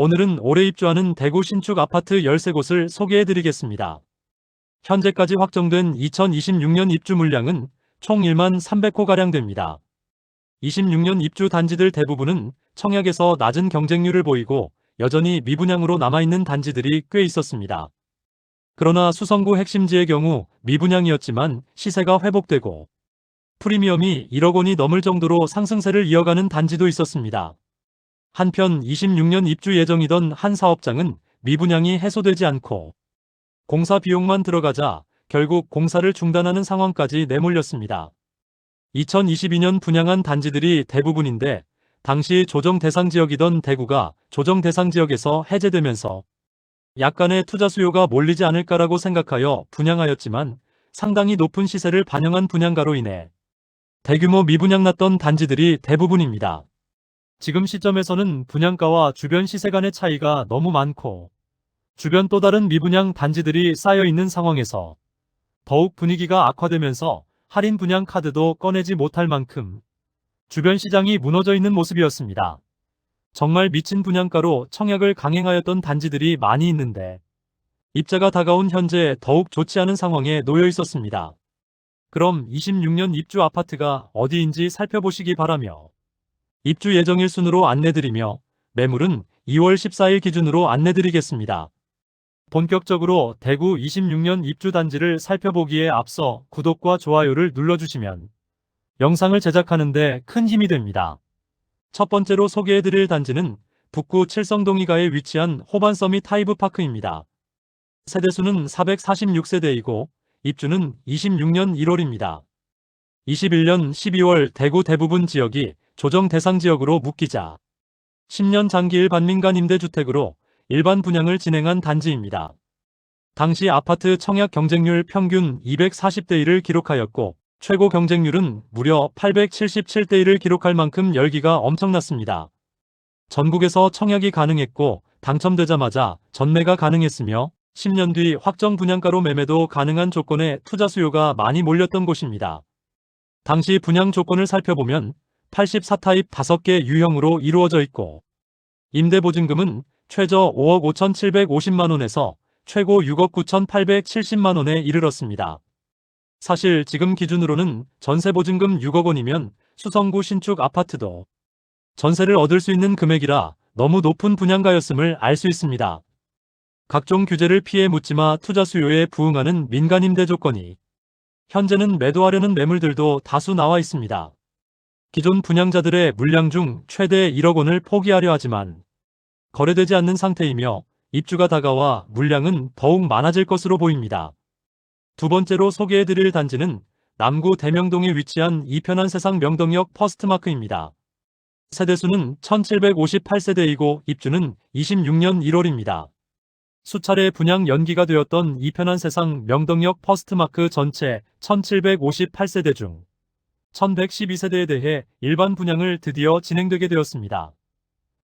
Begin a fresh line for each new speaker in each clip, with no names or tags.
오늘은 올해 입주하는 대구 신축 아파트 13곳을 소개해드리겠습니다. 현재까지 확정된 2026년 입주 물량은 총 1만 300호가량 됩니다. 26년 입주 단지들 대부분은 청약에서 낮은 경쟁률을 보이고 여전히 미분양으로 남아있는 단지들이 꽤 있었습니다. 그러나 수성구 핵심지의 경우 미분양이었지만 시세가 회복되고 프리미엄이 1억 원이 넘을 정도로 상승세를 이어가는 단지도 있었습니다. 한편 26년 입주 예정이던 한 사업장은 미분양이 해소되지 않고 공사 비용만 들어가자 결국 공사를 중단하는 상황까지 내몰렸습니다. 2022년 분양한 단지들이 대부분인데 당시 조정 대상 지역이던 대구가 조정 대상 지역에서 해제되면서 약간의 투자 수요가 몰리지 않을까라고 생각하여 분양하였지만 상당히 높은 시세를 반영한 분양가로 인해 대규모 미분양 났던 단지들이 대부분입니다. 지금 시점에서는 분양가와 주변 시세 간의 차이가 너무 많고 주변 또 다른 미분양 단지들이 쌓여있는 상황에서 더욱 분위기가 악화되면서 할인 분양 카드도 꺼내지 못할 만큼 주변 시장이 무너져 있는 모습이었습니다. 정말 미친 분양가로 청약을 강행하였던 단지들이 많이 있는데 입자가 다가온 현재 더욱 좋지 않은 상황에 놓여 있었습니다. 그럼 26년 입주 아파트가 어디인지 살펴보시기 바라며 입주 예정일 순으로 안내드리며 매물은 2월 14일 기준으로 안내드리겠습니다. 본격적으로 대구 26년 입주 단지를 살펴보기에 앞서 구독과 좋아요를 눌러주시면 영상을 제작하는 데 큰 힘이 됩니다. 첫 번째로 소개해드릴 단지는 북구 칠성동이가에 위치한 호반서밋 하이브파크입니다. 세대수는 446세대이고 입주는 26년 1월입니다. 21년 12월 대구 대부분 지역이 조정 대상 지역으로 묶이자 10년 장기일 반민간 임대주택으로 일반 분양을 진행한 단지입니다. 당시 아파트 청약 경쟁률 평균 240대 1을 기록하였고 최고 경쟁률은 무려 877대 1을 기록할 만큼 열기가 엄청났습니다. 전국에서 청약이 가능했고 당첨되자마자 전매가 가능했으며 10년 뒤 확정 분양가로 매매도 가능한 조건에 투자 수요가 많이 몰렸던 곳입니다. 당시 분양 조건을 살펴보면 84타입 5개 유형으로 이루어져 있고 임대보증금은 최저 5억 5,750만원에서 최고 6억 9,870만원에 이르렀습니다. 사실 지금 기준으로는 전세보증금 6억 원이면 수성구 신축 아파트도 전세를 얻을 수 있는 금액이라 너무 높은 분양가였음을 알 수 있습니다. 각종 규제를 피해 묻지마 투자 수요에 부응하는 민간 임대 조건이 현재는 매도하려는 매물들도 다수 나와 있습니다. 기존 분양자들의 물량 중 최대 1억 원을 포기하려 하지만 거래되지 않는 상태이며 입주가 다가와 물량은 더욱 많아질 것으로 보입니다. 두 번째로 소개해드릴 단지는 남구 대명동에 위치한 이편한 세상 명동역 퍼스트마크입니다. 세대수는 1758세대이고 입주는 26년 1월입니다. 수차례 분양 연기가 되었던 이편한 세상 명동역 퍼스트마크 전체 1758세대 중 1112세대에 대해 일반 분양을 드디어 진행되게 되었습니다.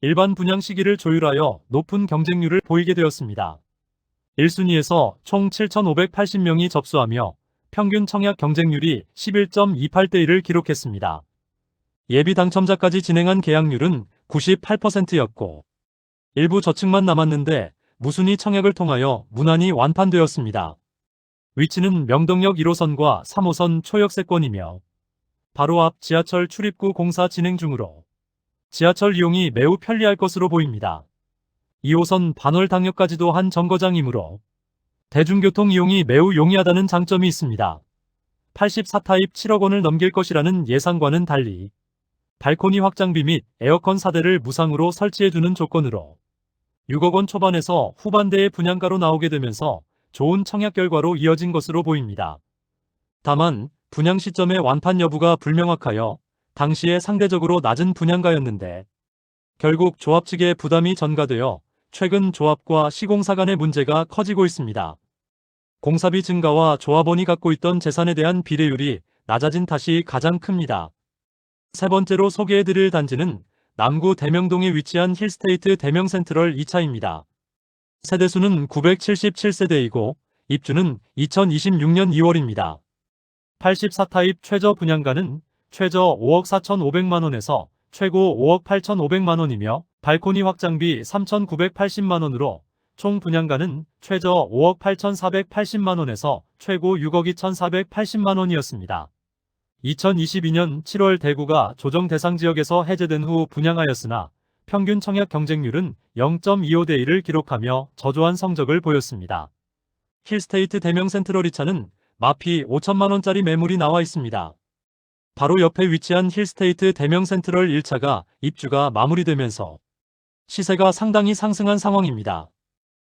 일반 분양 시기를 조율하여 높은 경쟁률을 보이게 되었습니다. 1순위에서 총 7,580명이 접수하며 평균 청약 경쟁률이 11.28대 1을 기록했습니다. 예비 당첨자까지 진행한 계약률은 98%였고 일부 저층만 남았는데 무순위 청약을 통하여 무난히 완판되었습니다. 위치는 명동역 1호선과 3호선 초역세권이며 바로 앞 지하철 출입구 공사 진행 중으로 지하철 이용이 매우 편리할 것으로 보입니다. 2호선 반월당역까지도 한 정거장이므로 대중교통 이용이 매우 용이하다는 장점이 있습니다. 84타입 7억 원을 넘길 것이라는 예상과는 달리 발코니 확장비 및 에어컨 4대를 무상으로 설치해주는 조건으로 6억 원 초반에서 후반대의 분양가로 나오게 되면서 좋은 청약 결과로 이어진 것으로 보입니다. 다만 분양 시점의 완판 여부가 불명확하여 당시에 상대적으로 낮은 분양가였는데 결국 조합 측의 부담이 전가되어 최근 조합과 시공사 간의 문제가 커지고 있습니다. 공사비 증가와 조합원이 갖고 있던 재산에 대한 비례율이 낮아진 탓이 가장 큽니다. 세 번째로 소개해드릴 단지는 남구 대명동에 위치한 힐스테이트 대명센트럴 2차입니다. 세대수는 977세대이고 입주는 2026년 2월입니다. 84타입 최저 분양가는 최저 5억 4,500만원에서 최고 5억 8,500만원이며 발코니 확장비 3,980만원으로 총 분양가는 최저 5억 8,480만원에서 최고 6억 2,480만원이었습니다. 2022년 7월 대구가 조정 대상 지역에서 해제된 후 분양하였으나 평균 청약 경쟁률은 0.25대 1을 기록하며 저조한 성적을 보였습니다. 힐스테이트 대명 센트럴 2차는 마피 5천만원짜리 매물이 나와 있습니다. 바로 옆에 위치한 힐스테이트 대명 센트럴 1차가 입주가 마무리되면서 시세가 상당히 상승한 상황입니다.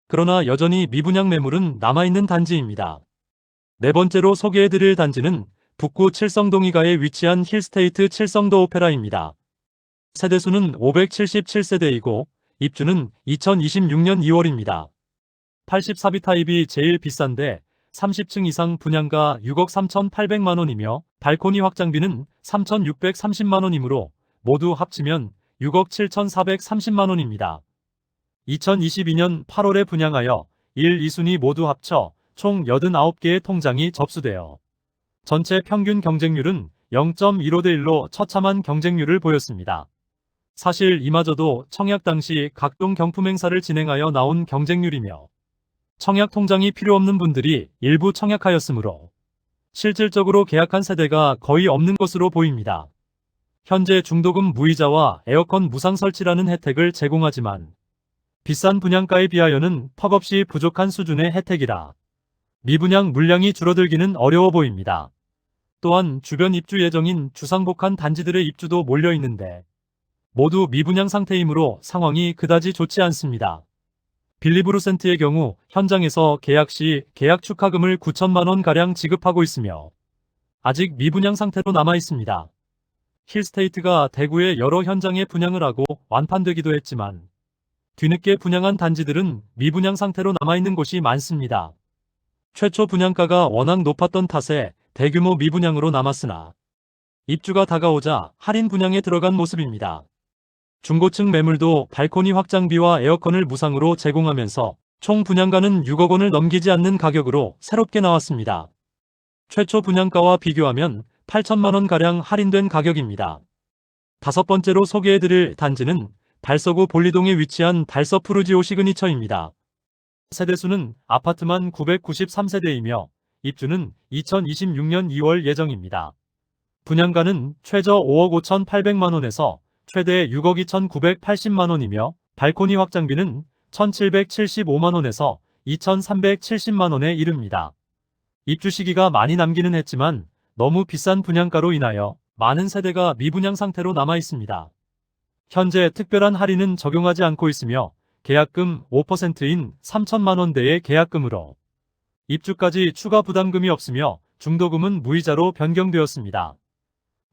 그러나 여전히 미분양 매물은 남아있는 단지입니다. 네 번째로 소개해드릴 단지는 북구 칠성동 2가에 위치한 힐스테이트 칠성도 오페라입니다. 세대수는 577세대이고 입주는 2026년 2월입니다. 84비 타입이 제일 비싼데 30층 이상 분양가 6억 3,800만원이며 발코니 확장비는 3,630만원이므로 모두 합치면 6억 7,430만원입니다. 2022년 8월에 분양하여 1, 2순위 모두 합쳐 총 89개의 통장이 접수되어 전체 평균 경쟁률은 0.15대 1로 처참한 경쟁률을 보였습니다. 사실 이마저도 청약 당시 각종 경품 행사를 진행하여 나온 경쟁률이며 청약 통장이 필요 없는 분들이 일부 청약하였으므로 실질적으로 계약한 세대가 거의 없는 것으로 보입니다. 현재 중도금 무이자와 에어컨 무상 설치라는 혜택을 제공하지만 비싼 분양가에 비하여는 턱없이 부족한 수준의 혜택이라 미분양 물량이 줄어들기는 어려워 보입니다. 또한 주변 입주 예정인 주상복합 단지들의 입주도 몰려있는데 모두 미분양 상태이므로 상황이 그다지 좋지 않습니다. 빌리브루센트의 경우 현장에서 계약 시 계약 축하금을 9천만원가량 지급하고 있으며 아직 미분양 상태로 남아있습니다. 힐스테이트가 대구의 여러 현장에 분양을 하고 완판되기도 했지만 뒤늦게 분양한 단지들은 미분양 상태로 남아있는 곳이 많습니다. 최초 분양가가 워낙 높았던 탓에 대규모 미분양으로 남았으나 입주가 다가오자 할인 분양에 들어간 모습입니다. 중고층 매물도 발코니 확장비와 에어컨을 무상으로 제공하면서 총 분양가는 6억 원을 넘기지 않는 가격으로 새롭게 나왔습니다. 최초 분양가와 비교하면 8천만원가량 할인된 가격입니다. 다섯 번째로 소개해드릴 단지는 달서구 볼리동에 위치한 달서 푸르지오 시그니처입니다. 세대수는 아파트만 993세대이며 입주는 2026년 2월 예정입니다. 분양가는 최저 5억 5,800만원에서 최대 6억 2,980만원이며 발코니 확장비는 1,775만원에서 2,370만원에 이릅니다. 입주 시기가 많이 남기는 했지만 너무 비싼 분양가로 인하여 많은 세대가 미분양 상태로 남아 있습니다. 현재 특별한 할인은 적용하지 않고 있으며 계약금 5%인 3천만원대의 계약금으로 입주까지 추가 부담금이 없으며 중도금은 무이자로 변경되었습니다.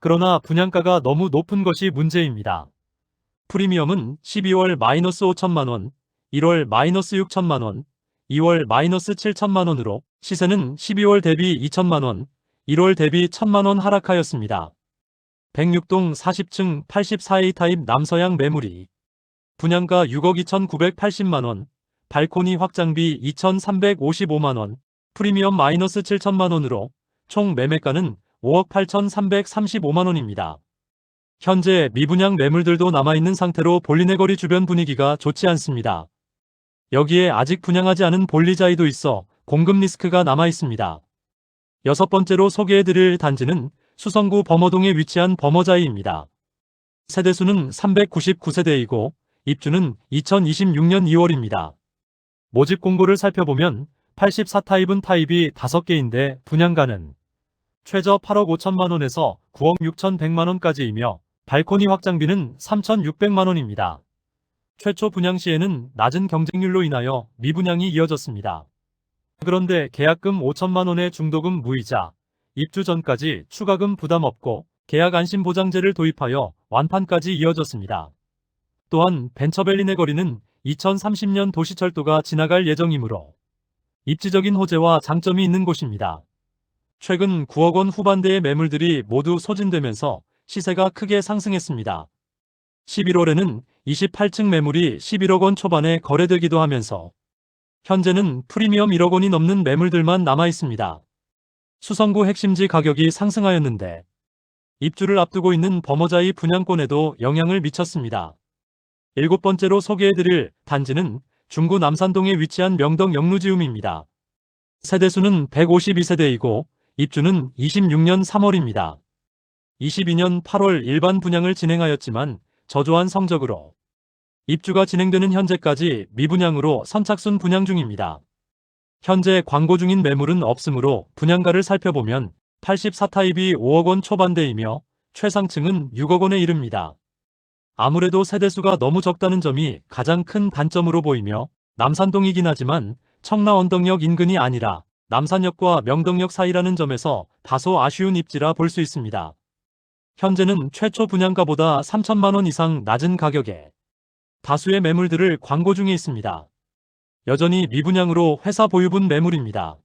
그러나 분양가가 너무 높은 것이 문제입니다. 프리미엄은 12월 마이너스 5천만원, 1월 마이너스 6천만원, 2월 마이너스 7천만원으로 시세는 12월 대비 2천만원, 1월 대비 1천만원 하락하였습니다. 106동 40층 84A 타입 남서양 매물이 분양가 6억 2,980만원, 발코니 확장비 2,355만원, 프리미엄 마이너스 7천만원으로 총 매매가는 5억 8,335만원입니다. 현재 미분양 매물들도 남아있는 상태로 볼리네거리 주변 분위기가 좋지 않습니다. 여기에 아직 분양하지 않은 볼리자이도 있어 공급 리스크가 남아있습니다. 여섯 번째로 소개해드릴 단지는 수성구 범어동에 위치한 범어자이입니다. 세대수는 399세대이고 입주는 2026년 2월입니다. 모집 공고를 살펴보면 84타입은 타입이 5개인데 분양가는 최저 8억 5천만원에서 9억 6,100만원까지이며 발코니 확장비는 3,600만원입니다. 최초 분양 시에는 낮은 경쟁률로 인하여 미분양이 이어졌습니다. 그런데 계약금 5천만원의 중도금 무이자, 입주 전까지 추가금 부담 없고 계약 안심보장제를 도입하여 완판까지 이어졌습니다. 또한 벤처밸리내 거리는 2030년 도시철도가 지나갈 예정이므로 입지적인 호재와 장점이 있는 곳입니다. 최근 9억 원 후반대의 매물들이 모두 소진되면서 시세가 크게 상승했습니다. 11월에는 28층 매물이 11억 원 초반에 거래되기도 하면서 현재는 프리미엄 1억 원이 넘는 매물들만 남아 있습니다. 수성구 핵심지 가격이 상승하였는데 입주를 앞두고 있는 범어자이 분양권에도 영향을 미쳤습니다. 7번째로 소개해드릴 단지는 중구 남산동에 위치한 명덕 영루지움입니다. 세대수는 152세대이고 입주는 26년 3월입니다. 22년 8월 일반 분양을 진행하였지만 저조한 성적으로 입주가 진행되는 현재까지 미분양으로 선착순 분양 중입니다. 현재 광고 중인 매물은 없으므로 분양가를 살펴보면 84타입이 5억 원 초반대이며 최상층은 6억 원에 이릅니다. 아무래도 세대수가 너무 적다는 점이 가장 큰 단점으로 보이며 남산동이긴 하지만 청라언덕역 인근이 아니라 남산역과 명덕역 사이라는 점에서 다소 아쉬운 입지라 볼 수 있습니다. 현재는 최초 분양가보다 3천만 원 이상 낮은 가격에 다수의 매물들을 광고 중에 있습니다. 여전히 미분양으로 회사 보유분 매물입니다.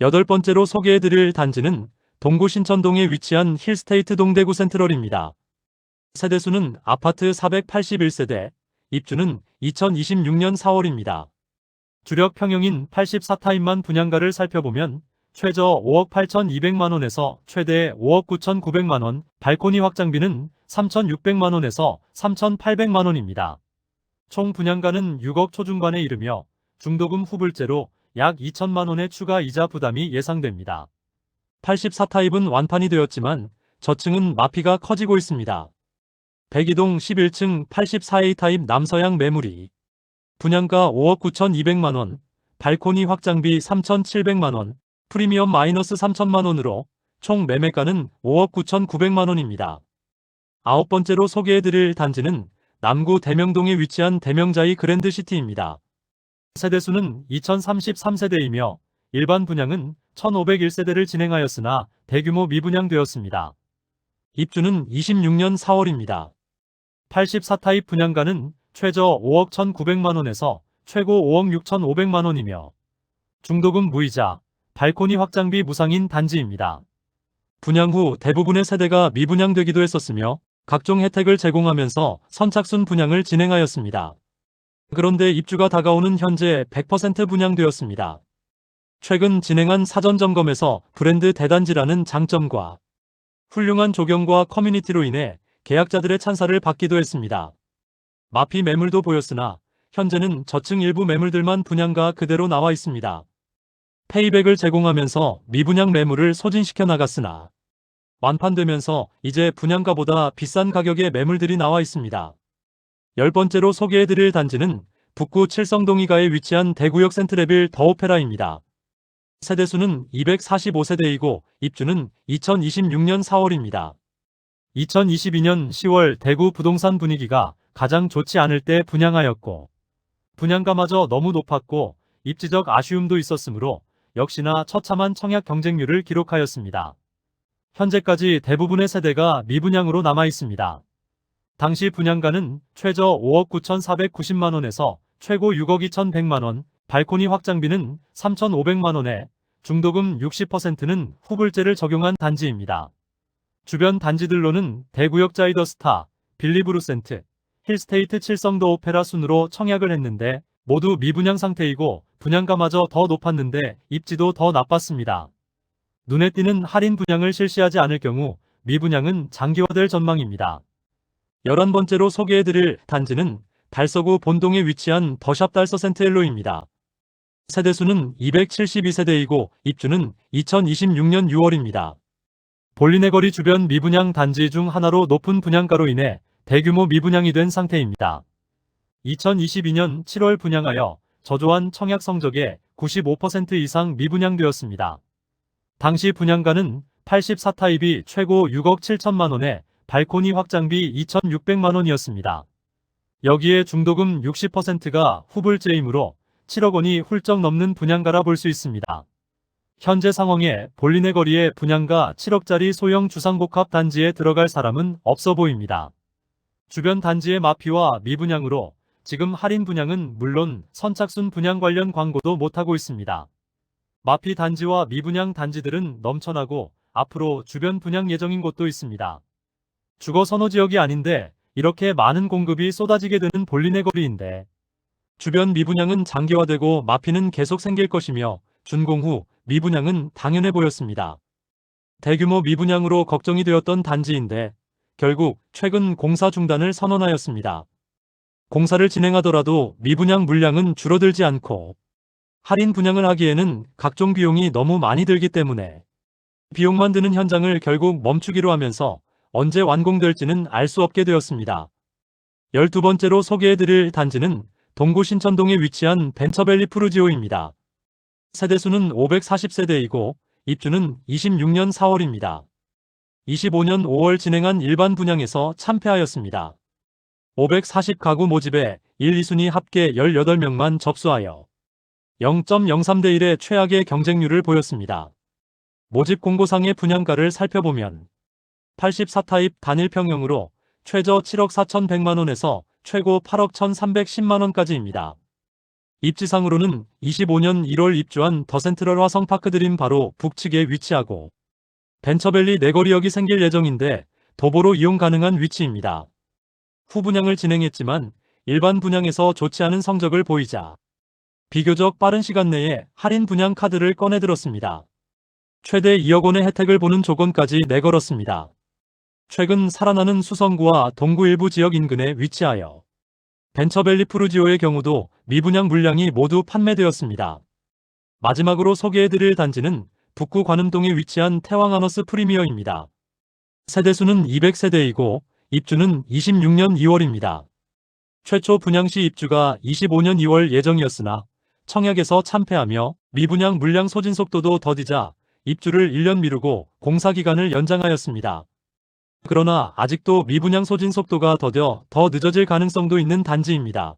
8번째로 소개해드릴 단지는 동구 신천동에 위치한 힐스테이트 동대구 센트럴입니다. 세대수는 아파트 481세대, 입주는 2026년 4월입니다. 주력 평형인 84타입만 분양가를 살펴보면 최저 5억 8,200만원에서 최대 5억 9,900만원, 발코니 확장비는 3,600만원에서 3,800만원입니다. 총 분양가는 6억 초중반에 이르며 중도금 후불제로 약 2천만원의 추가 이자 부담이 예상됩니다. 84타입은 완판이 되었지만 저층은 마피가 커지고 있습니다. 백이동 11층 84A 타입 남서양 매물이 분양가 5억 9,200만원, 발코니 확장비 3,700만원, 프리미엄 마이너스 3천만원으로 총 매매가는 5억 9,900만원입니다. 9번째로 소개해드릴 단지는 남구 대명동에 위치한 대명자이 그랜드시티입니다. 세대수는 2033세대이며 일반 분양은 1501세대를 진행하였으나 대규모 미분양되었습니다. 입주는 26년 4월입니다. 84타입 분양가는 최저 5억 1,900만원에서 최고 5억 6,500만원이며 중도금 무이자, 발코니 확장비 무상인 단지입니다. 분양 후 대부분의 세대가 미분양되기도 했었으며 각종 혜택을 제공하면서 선착순 분양을 진행하였습니다. 그런데 입주가 다가오는 현재 100% 분양되었습니다. 최근 진행한 사전 점검에서 브랜드 대단지라는 장점과 훌륭한 조경과 커뮤니티로 인해 계약자들의 찬사를 받기도 했습니다. 마피 매물도 보였으나 현재는 저층 일부 매물들만 분양가 그대로 나와 있습니다. 페이백을 제공하면서 미분양 매물을 소진시켜 나갔으나 완판되면서 이제 분양가보다 비싼 가격의 매물들이 나와 있습니다. 10번째로 소개해드릴 단지는 북구 칠성동이가에 위치한 대구역 센트레빌 더오페라입니다. 세대수는 245세대이고 입주는 2026년 4월입니다. 2022년 10월 대구 부동산 분위기가 가장 좋지 않을 때 분양하였고 분양가마저 너무 높았고 입지적 아쉬움도 있었으므로 역시나 처참한 청약 경쟁률을 기록하였습니다. 현재까지 대부분의 세대가 미분양으로 남아 있습니다. 당시 분양가는 최저 5억 9,490만원에서 최고 6억 2,100만원, 발코니 확장비는 3,500만원에 중도금 60%는 후불제를 적용한 단지입니다. 주변 단지들로는 대구역 자이더스타, 빌리브루센트, 힐스테이트 칠성도 오페라 순으로 청약을 했는데 모두 미분양 상태이고 분양가마저 더 높았는데 입지도 더 나빴습니다. 눈에 띄는 할인 분양을 실시하지 않을 경우 미분양은 장기화될 전망입니다. 11번째로 소개해드릴 단지는 달서구 본동에 위치한 더샵 달서 센트엘로입니다. 세대수는 272세대이고 입주는 2026년 6월입니다. 볼리네 거리 주변 미분양 단지 중 하나로 높은 분양가로 인해 대규모 미분양이 된 상태입니다. 2022년 7월 분양하여 저조한 청약 성적에 95% 이상 미분양되었습니다. 당시 분양가는 84타입이 최고 6억 7천만원에 발코니 확장비 2,600만원이었습니다. 여기에 중도금 60%가 후불제이므로 7억 원이 훌쩍 넘는 분양가라 볼 수 있습니다. 현재 상황에 볼리네 거리에 분양가 7억짜리 소형 주상복합 단지에 들어갈 사람은 없어 보입니다. 주변 단지의 마피와 미분양으로 지금 할인 분양은 물론 선착순 분양 관련 광고도 못하고 있습니다. 마피 단지와 미분양 단지들은 넘쳐나고 앞으로 주변 분양 예정인 곳도 있습니다. 주거 선호 지역이 아닌데 이렇게 많은 공급이 쏟아지게 되는 볼리네 거리인데 주변 미분양은 장기화되고 마피는 계속 생길 것이며 준공 후 미분양은 당연해 보였습니다. 대규모 미분양으로 걱정이 되었던 단지인데 결국 최근 공사 중단을 선언하였습니다. 공사를 진행하더라도 미분양 물량은 줄어들지 않고 할인 분양을 하기에는 각종 비용이 너무 많이 들기 때문에 비용만 드는 현장을 결국 멈추기로 하면서 언제 완공될지는 알 수 없게 되었습니다. 12번째로 소개해드릴 단지는 동구 신천동에 위치한 벤처밸리 푸르지오입니다. 세대수는 540세대이고 입주는 26년 4월입니다. 25년 5월 진행한 일반 분양에서 참패하였습니다. 540가구 모집에 1, 2순위 합계 18명만 접수하여 0.03대 1의 최악의 경쟁률을 보였습니다. 모집 공고상의 분양가를 살펴보면 84타입 단일평형으로 최저 7억 4,100만원에서 최고 8억 1,310만원까지입니다. 입지상으로는 25년 1월 입주한 더센트럴 화성파크드림 바로 북측에 위치하고 벤처밸리 내거리역이 생길 예정인데 도보로 이용 가능한 위치입니다. 후분양을 진행했지만 일반 분양에서 좋지 않은 성적을 보이자 비교적 빠른 시간 내에 할인 분양 카드를 꺼내들었습니다. 최대 2억 원의 혜택을 보는 조건까지 내걸었습니다. 최근 살아나는 수성구와 동구 일부 지역 인근에 위치하여 벤처밸리 푸르지오의 경우도 미분양 물량이 모두 판매되었습니다. 마지막으로 소개해드릴 단지는 북구 관음동에 위치한 태왕하너스 프리미어입니다. 세대수는 200세대이고 입주는 26년 2월입니다. 최초 분양시 입주가 25년 2월 예정이었으나 청약에서 참패하며 미분양 물량 소진 속도도 더디자 입주를 1년 미루고 공사기간을 연장하였습니다. 그러나 아직도 미분양 소진 속도가 더뎌 더 늦어질 가능성도 있는 단지입니다.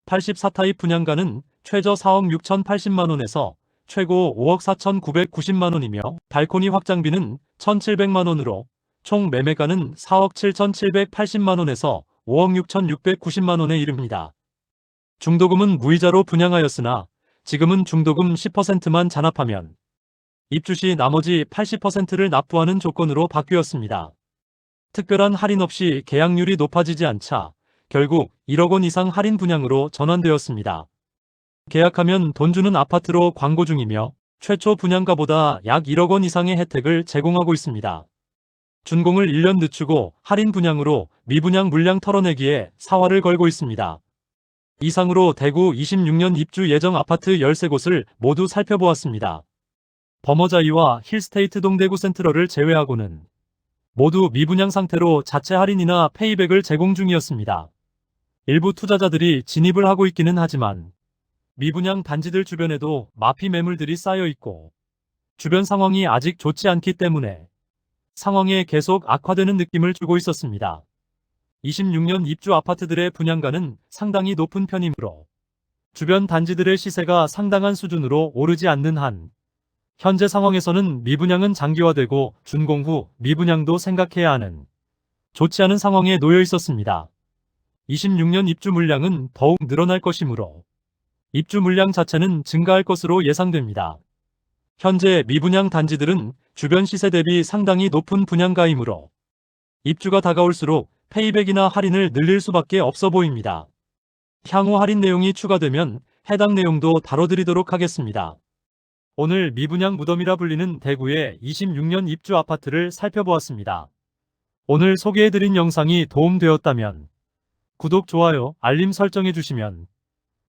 84타입 분양가는 최저 4억 6,080만원에서 최고 5억 4,990만원이며 발코니 확장비는 1,700만원으로 총 매매가는 4억 7,780만원에서 5억 6,690만원에 이릅니다. 중도금은 무이자로 분양하였으나 지금은 중도금 10%만 잔압하면 입주 시 나머지 80%를 납부하는 조건으로 바뀌었습니다. 특별한 할인 없이 계약률이 높아지지 않자 결국 1억 원 이상 할인 분양으로 전환되었습니다. 계약하면 돈 주는 아파트로 광고 중이며 최초 분양가보다 약 1억 원 이상의 혜택을 제공하고 있습니다. 준공을 1년 늦추고 할인 분양으로 미분양 물량 털어내기에 사활을 걸고 있습니다. 이상으로 대구 26년 입주 예정 아파트 13곳을 모두 살펴보았습니다. 범어자이와 힐스테이트 동대구 센트럴을 제외하고는 모두 미분양 상태로 자체 할인이나 페이백을 제공 중이었습니다. 일부 투자자들이 진입을 하고 있기는 하지만 미분양 단지들 주변에도 마피 매물들이 쌓여 있고 주변 상황이 아직 좋지 않기 때문에 상황에 계속 악화되는 느낌을 주고 있었습니다. 26년 입주 아파트들의 분양가는 상당히 높은 편이므로 주변 단지들의 시세가 상당한 수준으로 오르지 않는 한 현재 상황에서는 미분양은 장기화되고 준공 후 미분양도 생각해야 하는 좋지 않은 상황에 놓여 있었습니다. 26년 입주 물량은 더욱 늘어날 것이므로 입주 물량 자체는 증가할 것으로 예상됩니다. 현재 미분양 단지들은 주변 시세 대비 상당히 높은 분양가이므로 입주가 다가올수록 페이백이나 할인을 늘릴 수밖에 없어 보입니다. 향후 할인 내용이 추가되면 해당 내용도 다뤄드리도록 하겠습니다. 오늘 미분양 무덤이라 불리는 대구의 26년 입주 아파트를 살펴보았습니다. 오늘 소개해드린 영상이 도움되었다면 구독, 좋아요, 알림 설정해주시면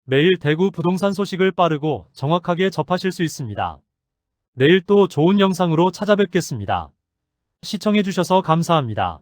매일 대구 부동산 소식을 빠르고 정확하게 접하실 수 있습니다. 내일 또 좋은 영상으로 찾아뵙겠습니다. 시청해주셔서 감사합니다.